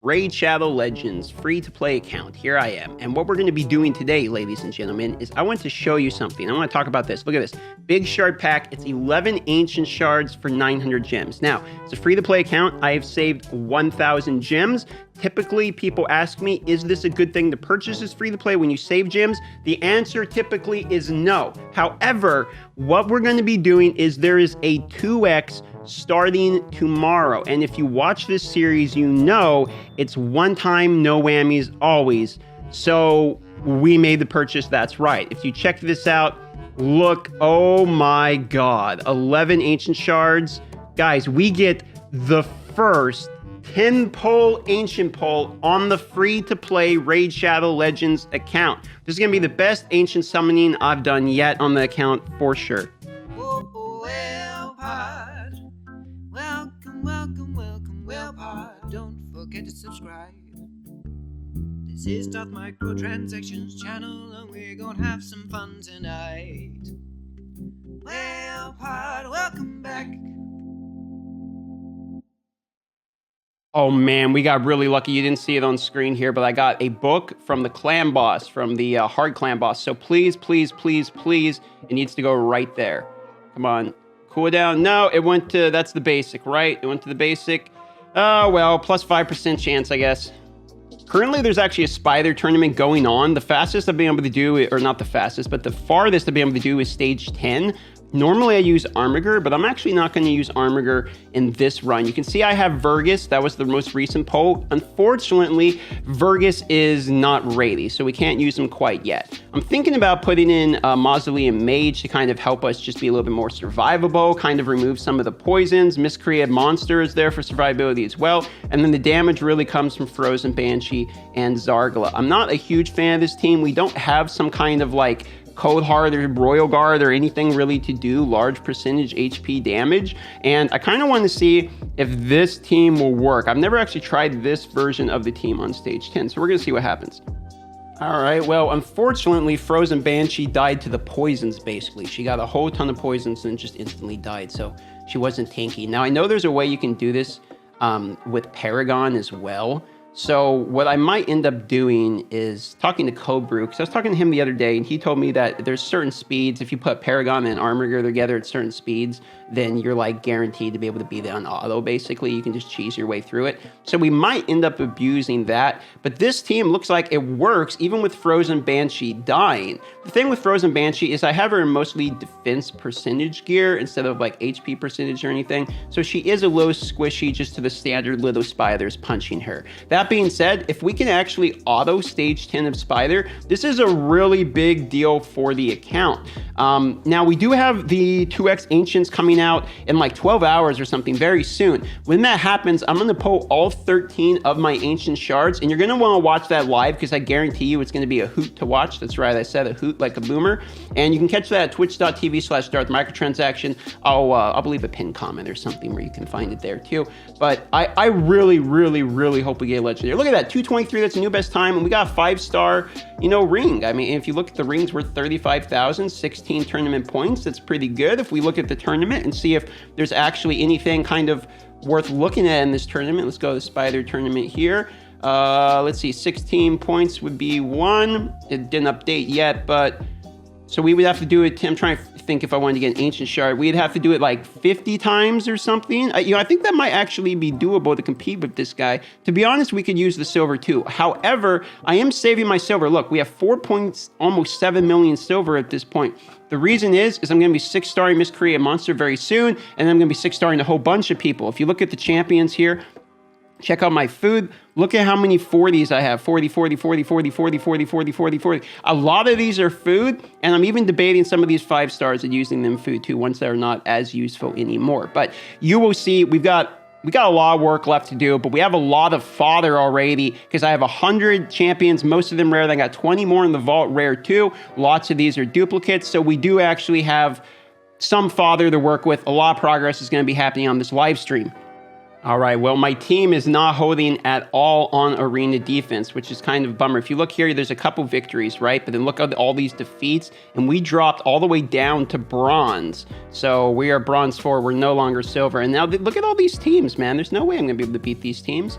Raid Shadow Legends free-to-play account. Here I am. And what we're going to be doing today, ladies and gentlemen, is I want to show you something. I want to talk about this. Look at this. Big shard pack. It's 11 ancient shards for 900 gems. Now, it's a free-to-play account. I have saved 1,000 gems. Typically, people ask me, is this a good thing to purchase as free-to-play when you save gems? The answer typically is no. However, what we're going to be doing is there is a 2x starting tomorrow. And if you watch this series, you know it's one time, no whammies, always. So we made the purchase, that's right. If you check this out, look, oh my God, 11 ancient shards. Guys, we get the first 10-pole ancient pole on the free-to-play Raid Shadow Legends account. This is going to be the best ancient summoning I've done yet on the account for sure. Welcome, pod. Don't forget to subscribe. This is Darth Microtransactions channel, and we're gonna have some fun tonight. Well, pod, welcome back. Oh man, we got really lucky. You didn't see it on screen here, but I got a book from the clan boss, from the hard clan boss. So please, please, please, please, it needs to go right there. Come on. Cool down. No, it went to, that's the basic, right? It went to the basic. Oh, well, plus 5% chance, I guess. Currently, there's actually a spider tournament going on. The fastest I've been able to do, or not the fastest, but the farthest I've been able to do is stage 10. Normally, I use Armiger, but I'm actually not going to use Armiger in this run. You can see I have Vergus. That was the most recent poll. Unfortunately, Vergus is not ready, so we can't use him quite yet. I'm thinking about putting in Mausoleum Mage to kind of help us just be a little bit more survivable, kind of remove some of the poisons. Miscreated Monster is there for survivability as well. And then the damage really comes from Frozen Banshee and Zargala. I'm not a huge fan of this team. We don't have some kind of like Cold Heart or Royal Guard or anything really to do large percentage HP damage. And I kind of want to see if this team will work. I've never actually tried this version of the team on stage 10, so we're going to see what happens. All right, well, unfortunately, Frozen Banshee died to the poisons, basically. She got a whole ton of poisons and just instantly died, so she wasn't tanky. Now, I know there's a way you can do this with Paragon as well. So what I might end up doing is talking to Cobrew, because I was talking to him the other day, and he told me that there's certain speeds. If you put Paragon and Armiger together at certain speeds, then you're like guaranteed to be able to beat it on auto, basically. You can just cheese your way through it. So we might end up abusing that. But this team looks like it works, even with Frozen Banshee dying. The thing with Frozen Banshee is I have her in mostly defense percentage gear instead of like HP percentage or anything. So she is a little squishy just to the standard little spiders punching her. That being said, if we can actually auto stage 10 of Spider, this is a really big deal for the account. Now we do have the 2x Ancients coming out in like 12 hours or something very soon. When that happens, I'm going to pull all 13 of my Ancient Shards, and you're going to want to watch that live because I guarantee you it's going to be a hoot to watch. That's right, I said a hoot like a boomer. And you can catch that at twitch.tv/Darth Microtransaction. I'll leave a pinned comment or something where you can find it there too. But I really, really, really hope we get a legendary. Look at that, 223, that's a new best time, and we got a 5-star, ring. I mean, if you look at the rings, worth 35,000, 16 tournament points. That's pretty good. If we look at the tournament and see if there's actually anything kind of worth looking at in this tournament, let's go to the Spider tournament here. Let's see, 16 points would be one. It didn't update yet, but so we would have to do it. I'm trying to think if I wanted to get an Ancient Shard, we'd have to do it like 50 times or something. I think that might actually be doable to compete with this guy. To be honest, we could use the silver too. However, I am saving my silver. Look, we have 4 points, almost 7 million silver at this point. The reason is I'm going to be 6-starring Miscreated Monster very soon, and I'm going to be 6-starring a whole bunch of people. If you look at the champions here, check out my food. Look at how many 40s I have. 40, 40, 40, 40, 40, 40, 40, 40, 40. A lot of these are food, and I'm even debating some of these 5-stars and using them food too, once they're not as useful anymore. But you will see we got a lot of work left to do, but we have a lot of fodder already because I have 100 champions, most of them rare. I got 20 more in the vault rare too. Lots of these are duplicates, so we do actually have some fodder to work with. A lot of progress is going to be happening on this live stream. All right, well, my team is not holding at all on arena defense, which is kind of a bummer. If you look here, there's a couple victories, right? But then look at all these defeats, and we dropped all the way down to bronze. So we are bronze 4, we're no longer silver. And now look at all these teams, man. There's no way I'm gonna be able to beat these teams.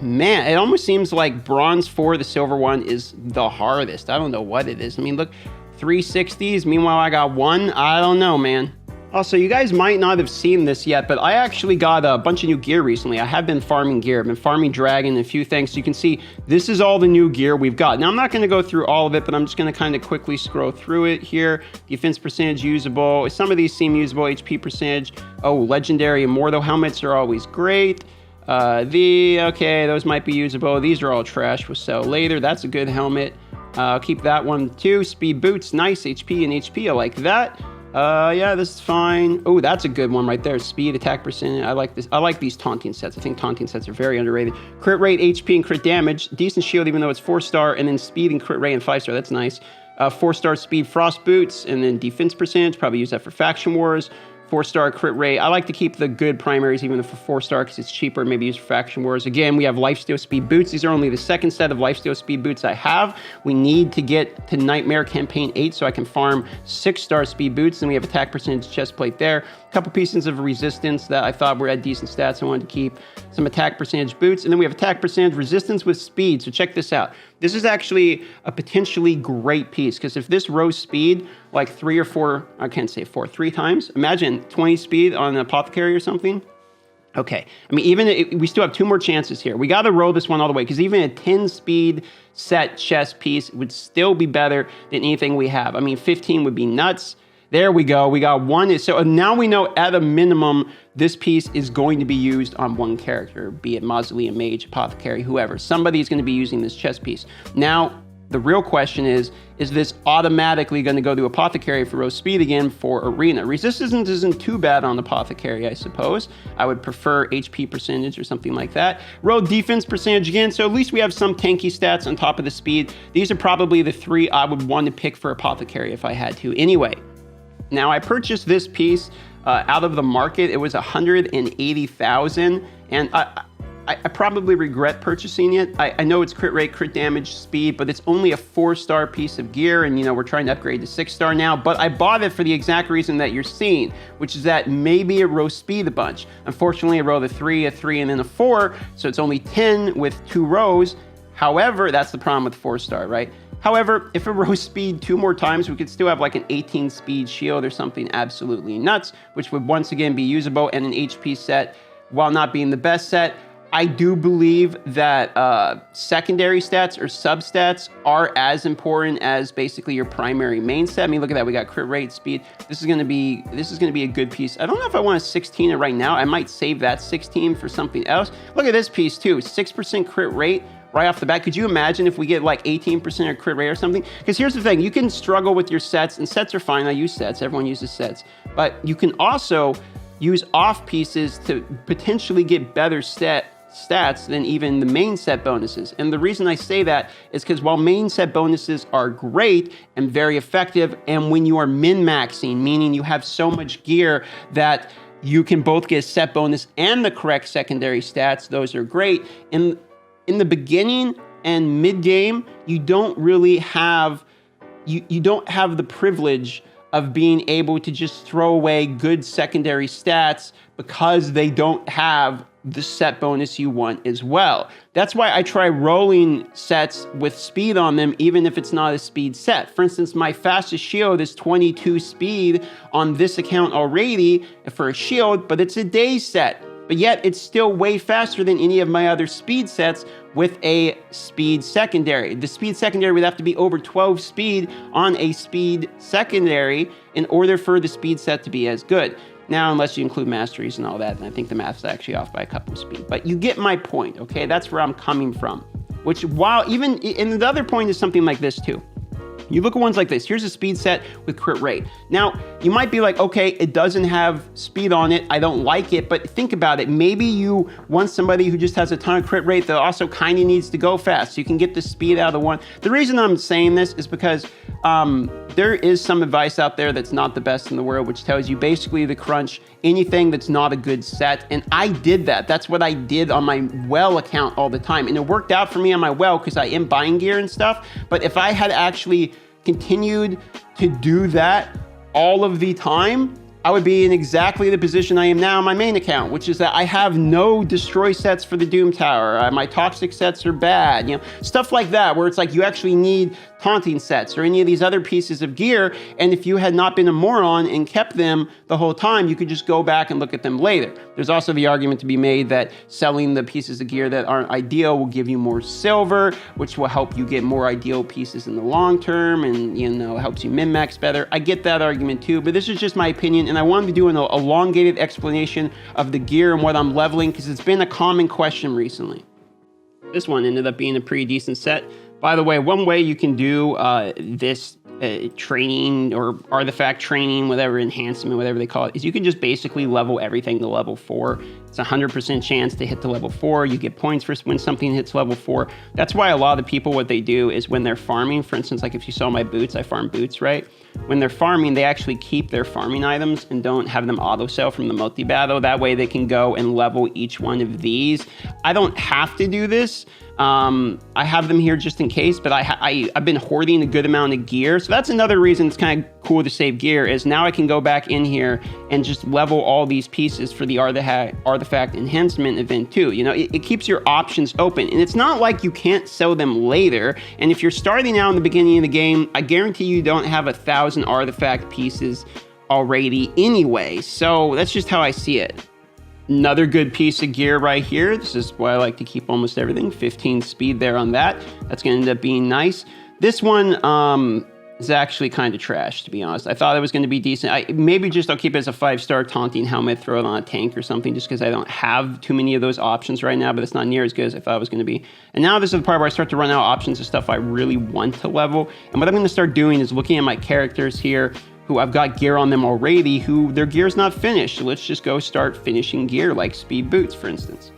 Man, it almost seems like bronze 4, the silver one, is the hardest. I don't know what it is. I mean, look, 360s. Meanwhile, I got 1. I don't know, man. Also, you guys might not have seen this yet, but I actually got a bunch of new gear recently. I have been farming gear. I've been farming Dragon and a few things. So you can see this is all the new gear we've got. Now, I'm not going to go through all of it, but I'm just going to kind of quickly scroll through it here. Defense percentage usable. Some of these seem usable. HP percentage. Oh, legendary Immortal helmets are always great. Okay, those might be usable. These are all trash. We'll sell later. That's a good helmet. I'll keep that one too. Speed boots. Nice. HP and HP. I like that. Yeah, this is fine. Oh, that's a good one right there. Speed, attack percent. I like this. I like these taunting sets. I think taunting sets are very underrated. Crit rate, HP, and crit damage. Decent shield, even though it's 4-star, and then speed and crit rate and 5-star. That's nice. 4-star speed, frost boots, and then defense percentage. Probably use that for faction wars. 4-star crit rate. I like to keep the good primaries even for 4-star because it's cheaper, maybe used for faction wars. Again, we have lifesteal speed boots. These are only the second set of lifesteal speed boots I have. We need to get to Nightmare Campaign 8 so I can farm 6-star speed boots. And we have attack percentage chest plate there. A couple pieces of resistance that I thought were at decent stats I wanted to keep. Some attack percentage boots. And then we have attack percentage resistance with speed. So check this out. This is actually a potentially great piece because if this rose speed like 3 or 4, I can't say 4, 3 times. Imagine 20 speed on an apothecary or something. Okay, I mean, we still have 2 more chances here. We got to roll this one all the way because even a 10 speed set chest piece would still be better than anything we have. I mean, 15 would be nuts. There we go. We got 1. So now we know at a minimum, this piece is going to be used on 1 character, be it Mausoleum Mage, Apothecary, whoever. Somebody is going to be using this chest piece. Now, the real question is this automatically going to go to Apothecary for Rose Speed again for Arena? Resistance isn't too bad on Apothecary, I suppose. I would prefer HP percentage or something like that. Roll defense percentage again, so at least we have some tanky stats on top of the speed. These are probably the 3 I would want to pick for Apothecary if I had to. Anyway, now I purchased this piece out of the market. It was $180,000, and I probably regret purchasing it. I know it's crit rate, crit damage, speed, but it's only a 4-star piece of gear, and we're trying to upgrade to 6-star now, but I bought it for the exact reason that you're seeing, which is that maybe it rose speed a bunch. Unfortunately, it rolled a 3, and then a 4, so it's only 10 with 2 rows. However, that's the problem with 4-star, right? However, if it rose speed 2 more times, we could still have like an 18 speed shield or something absolutely nuts, which would once again be usable, and an HP set, while not being the best set. I do believe that secondary stats or substats are as important as basically your primary main set. I mean, look at that. We got crit rate, speed. This is going to be a good piece. I don't know if I want to 16 it right now. I might save that 16 for something else. Look at this piece too. 6% crit rate. Right off the bat. Could you imagine if we get like 18% or crit rate or something? Because here's the thing, you can struggle with your sets, and sets are fine. I use sets, everyone uses sets. But you can also use off pieces to potentially get better stats than even the main set bonuses. And the reason I say that is because while main set bonuses are great and very effective, and when you are min-maxing, meaning you have so much gear that you can both get a set bonus and the correct secondary stats, those are great. In the beginning and mid-game, you don't really have, you don't have the privilege of being able to just throw away good secondary stats because they don't have the set bonus you want as well. That's why I try rolling sets with speed on them, even if it's not a speed set. For instance, my fastest shield is 22 speed on this account already for a shield, but it's a day set. But yet it's still way faster than any of my other speed sets with a speed secondary. The speed secondary would have to be over 12 speed on a speed secondary in order for the speed set to be as good. Now, unless you include masteries and all that, and I think the math's actually off by a couple of speed. But you get my point, okay? That's where I'm coming from. Which, while even, and the other point is something like this too. You look at ones like this. Here's a speed set with crit rate. Now, you might be like, okay, it doesn't have speed on it. I don't like it, but think about it. Maybe you want somebody who just has a ton of crit rate that also kind of needs to go fast, so you can get the speed out of the one. The reason I'm saying this is because there is some advice out there that's not the best in the world, which tells you basically to crunch anything that's not a good set. And I did that. That's what I did on my well account all the time. And it worked out for me on my well because I am buying gear and stuff. But if I had actually continued to do that all of the time, I would be in exactly the position I am now on my main account, which is that I have no destroy sets for the Doom Tower. My toxic sets are bad, you know, stuff like that, where it's like you actually need taunting sets or any of these other pieces of gear. And if you had not been a moron and kept them the whole time, you could just go back and look at them later. There's also the argument to be made that selling the pieces of gear that aren't ideal will give you more silver, which will help you get more ideal pieces in the long term, and, you know, helps you min-max better. I get that argument too, but this is just my opinion, and I wanted to do an elongated explanation of the gear and what I'm leveling, because it's been a common question recently. This one ended up being a pretty decent set. By the way, one way you can do this training or artifact training, whatever, enhancement, whatever they call it, is you can just basically level everything to level 4. It's a 100% chance to hit to level 4. You get points for when something hits level 4. That's why a lot of people, what they do is when they're farming, for instance, like if you saw my boots, I farm boots, right? When they're farming, they actually keep their farming items and don't have them auto sell from the multi-battle. That way they can go and level each one of these. I don't have to do this. I have them here just in case, but I've been hoarding a good amount of gear. So that's another reason it's kind of cool to save gear, is now I can go back in here and just level all these pieces for the artifact enhancement event too. You know, it keeps your options open, and it's not like you can't sell them later. And if you're starting out in the beginning of the game, I guarantee you don't have 1,000 artifact pieces already anyway. So that's just how I see it. Another good piece of gear right here. This is why I like to keep almost everything. 15 speed there on that. That's going to end up being nice. This one is actually kind of trash, to be honest. I thought it was going to be decent. I'll keep it as a 5-star taunting helmet, throw it on a tank or something, just because I don't have too many of those options right now, but it's not near as good as I thought it was going to be. And now this is the part where I start to run out of options of stuff I really want to level. And what I'm going to start doing is looking at my characters here, who I've got gear on them already, who their gear's not finished. So let's just go start finishing gear, like speed boots, for instance.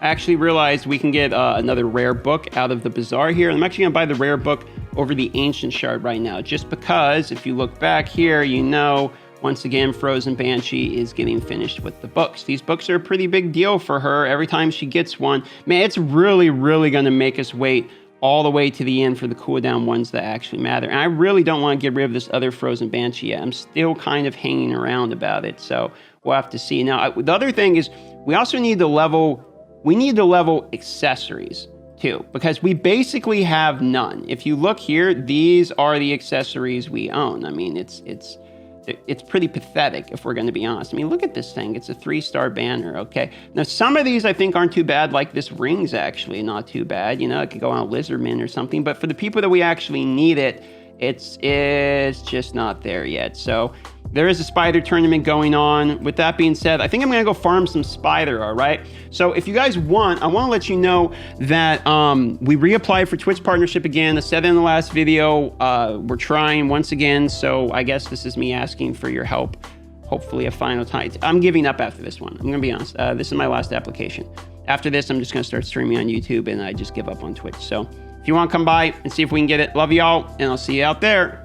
I actually realized we can get another rare book out of the bazaar here. I'm actually gonna buy the rare book over the ancient shard right now, just because if you look back here, you know, once again, Frozen Banshee is getting finished with the books. These books are a pretty big deal for her. Every time she gets one, man, it's really, really gonna make us wait all the way to the end for the cooldown ones that actually matter. And I really don't want to get rid of this other Frozen Banshee yet. I'm still kind of hanging around about it, so we'll have to see. Now, the other thing is we also need to level, accessories too, because we basically have none. If you look here, these are the accessories we own. I mean, it's pretty pathetic if we're going to be honest. I mean, look at this thing. It's a 3-star banner, okay? Now, some of these I think aren't too bad, like this ring's actually not too bad. You know, it could go on a Lizardman or something, but for the people that we actually need it, it's just not there yet. So there is a spider tournament going on. With that being said, I think I'm gonna go farm some spider, all right? So if you guys want, I wanna let you know that we reapplied for Twitch partnership again. I said in the last video, we're trying once again, so I guess this is me asking for your help. Hopefully a final time. I'm giving up after this one. I'm gonna be honest. This is my last application. After this, I'm just gonna start streaming on YouTube, and I just give up on Twitch. So if you wanna come by and see if we can get it, love y'all, and I'll see you out there.